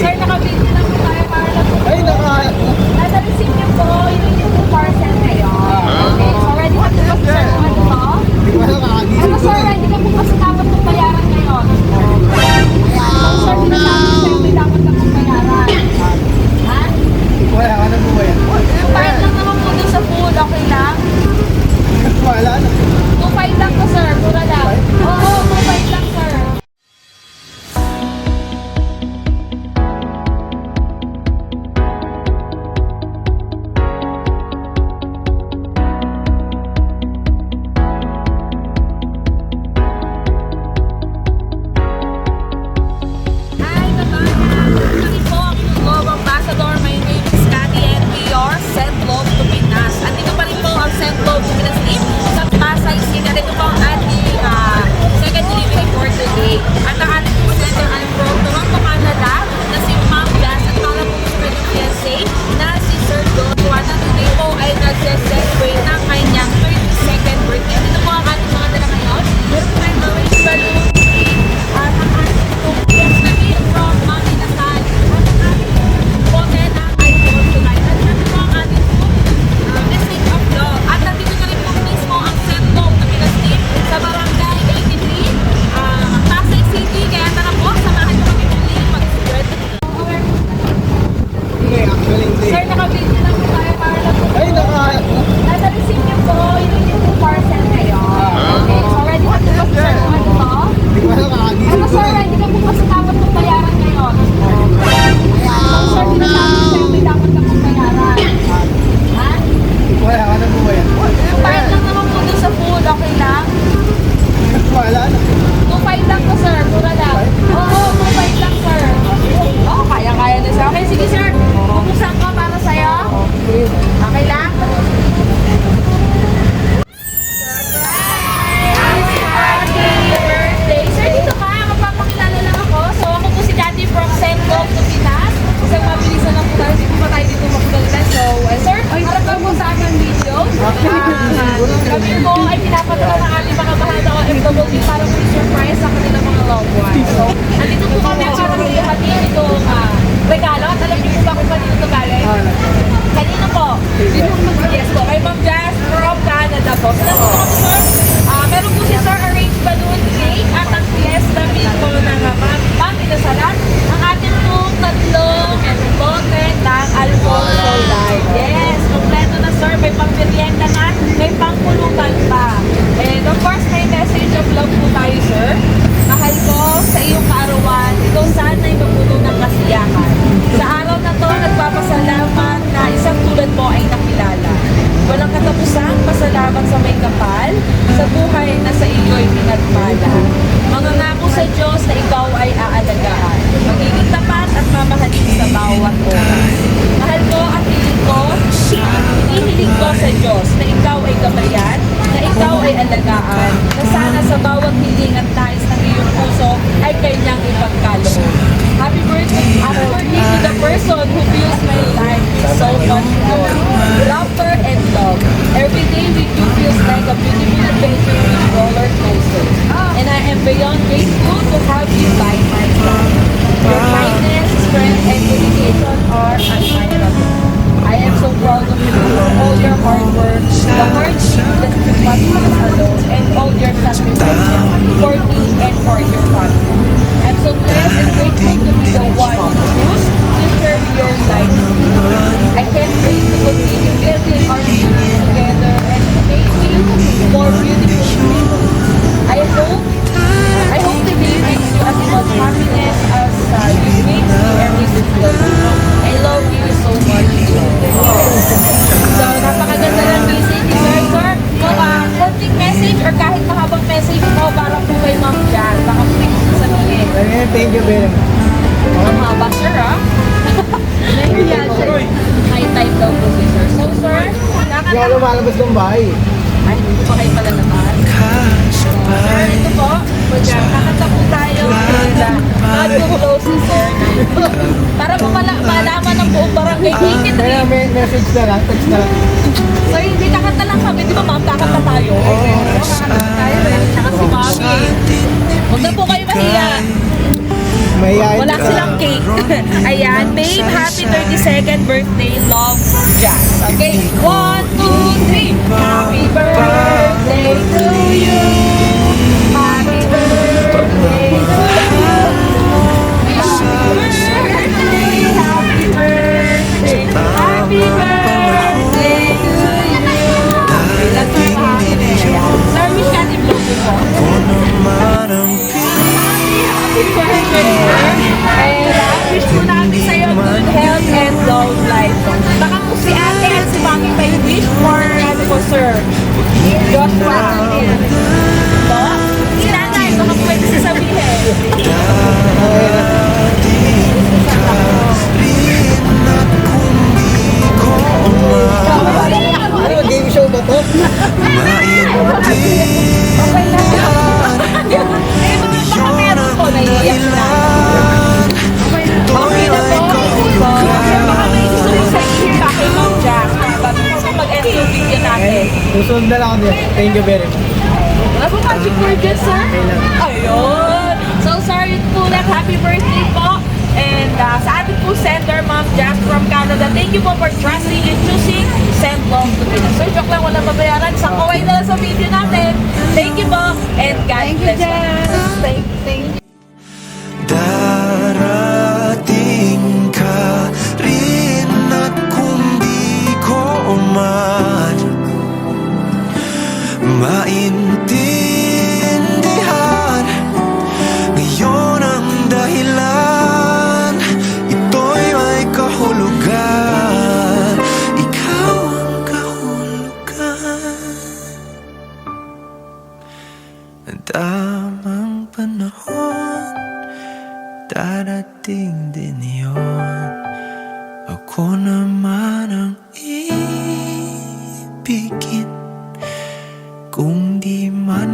Sir, naka-video lang po tayo para lang po. Ay, Nasa receipt niyo po, yun yung po parcel ngayon. Okay, so ready na po kasi sir kung ano to? Hindi ko alam kakagilid Ano ko sir, eh. ready na po kasi dapat po bayaran ngayon. Ayan, so sir, sinasabi sir, may dapat na po bayaran. Ha? Wala ka na po ba yan? Bayad lang naman po dun sa food, okay lang? Wala na. 2.5 lang po sir, mura lang. Oo, 2.5 lang sir. Hi, Katana! Kami po ang Globe Ambassador. My name is Cathy and we are Send Love to Pinas. Andito pa rin po ang Send Love to Pinas team sa Pasay City. Andito po ang ating second delivery for today. At ang ating po sender ay from Toronto, Canada na si Ma'am Jazz at para po sa kanyang fiancé na si Sir Joshua na today po ay nagse-celebrate ng kanyang 32nd birthday. Andito po ang ating mga dala ngayon. Meron tayong marine balloon at ang ating fiesta meal from Mami Nasal. At ang ating bote ng alcohol tonight. At nandito po ang ating message of love. At nandito na rin po mismo ang Send Love to Pinas team sa Barangay 83, Pasay City. Kaya tara po, samahan niyo kami muli mag-spread. Hindi, actually hindi. Sir, naka-video lang po tayo para lang po. Ay, Nasa receipt niyo po, yun yung po parcel ngayon. Okay, so ready na po kasi sir kung ano to? hindi ko alam kakagilid Ano ko sir, eh. ready na po kasi dapat po bayaran ngayon. Ayan, so sir, sinasabi sir, may dapat na po bayaran. Ha? Wala ka na po ba yan? Bayad lang naman po dun sa food, okay lang? Wala na. 2.5 lang po sir, mura lang. Oo, 2.5 lang sir. Oo, kaya-kaya na sir. Okay, sige sir, bubuksan ko para sa'yo. Okay lang? Happy birthday! Sir, dito ka. Magpapakilala lang ako. So, ako po si Cathy from Send Love to Pinas. Isang mabilisan lang po tayo. Hindi po pa tayo dito magdalitan. So, sir, harap lang po sa aking video. Kami po ay pinapadala ng ating mga bahada o FWD para po surprise sa kanilang mga loved ones. So, andito po kami para maghihatid itong regalo. At alam niyo po ba kung kanino ito galing? Kanino po? Yes po. Kay Ma'am Jazz from Canada po. So, nandito kami sir. Meron po si Sir Arrange Balloon Cake at ang fiesta meal po ng Ma'am Inasalan. Ang ating pong tatlong bote ng alcohol light. Yes, kompleto na sir. May pang-merienda na, may pang-pulutan pa. And of course, may message of love po tayo sir. Mahal ko sa iyong kaarawan, ikaw sana'y mapuno ng kasiyahan. Sa araw na to, nagpapasalamat na isang tulad mo ay nakilala. Walang katapusang pasalamat sa may kapal, sa buhay na sa iyo'y pinagpala. Mangangako sa Diyos na ikaw ay aalagaan. Magiging tapat at mamahalin sa bawat oras. Mahal ko at hinihiling ko sa Diyos na ikaw ay gabayan, na ikaw ay alagaan, na sana sa bawat hiling at nais ng iyong puso ay kanyang ipagkaloob. Happy birthday to the person who fills my life with so much joy, laughter, and love. Every day with you feels like a beautiful adventure with roller coasters. And I am beyond grateful to have you by my side. Your kindness, strength, and dedication are admirable. I am so proud of you for all your hard work, the hardship that you must face alone, and all your sacrifices for me and for your family. I'm so blessed and grateful to be the one who chose to share your life. I can't wait to continue building our future together and making more beautiful people. I hope today brings you as much happiness as you bring me every single day. I love you so much. So, napakaganda ng message ni Sir. Sir, konting message or kahit mahabang message mo para po kay Ma'am Jan. Baka po gusto sabihin. Thank you very much. Ang haba, sir, ha? Nahihiya siya. High time daw po si Sir. So, sir, Hindi ako lumalabas ng bahay. ay, hindi pa kayo pala naman. Sir, ito po. Kakanta po tayo. Mag-close si Sir. Para po malaman ng buong barangay. Kaya may message na lang, text na lang. So, hindi kakanta lang kami. Di ba, ma'am? Kakanta tayo. Kakanta tayo. Tsaka si Mami. Huwag na po kayo mahiya. Mahihain Wala ka. silang cake. Ayan, babe, happy 32nd birthday, love, Jazz. Okay, 1, 2, 3. Happy birthday to you. Happy birthday to you. Happy birthday. Happy birthday to you. That's our happy birthday. Sir, wish ka ni Blue po. Happy birthday! And wish po namin sa'yo good health and long life. Baka po si ate at si mami may wish for ano po, sir? Joshua. Po? Si nanay, baka po pwede sasabihin. Ano, game show ba to? Okay lang. Eh, baka meron po, naiiyak na. Okay na po. Sir, baka may gusto yung sabihin pa kay Ma'am Jack. Bago po mag-end yung video natin. Susunod na lang ako din. Thank you very much. Wala po magic word dyan, sir? Ayun. So, sir, yun po lang. Happy birthday po. And sa ating po sender, Ma'am Jack from Canada, thank you po for trusting and choosing Send Love to Pinas. Sir, joke lang, walang babayaran. Sa kaway na lang sa video natin. Thank you po. And God bless you. Thank you. Darating ka rin at kung di ko man maintindihan ngayon ang dahilan, ito'y may kahulugan, ikaw ang kahulugan. Ang tamang panahon darating din yun. Ako naman ang ibigin kung di man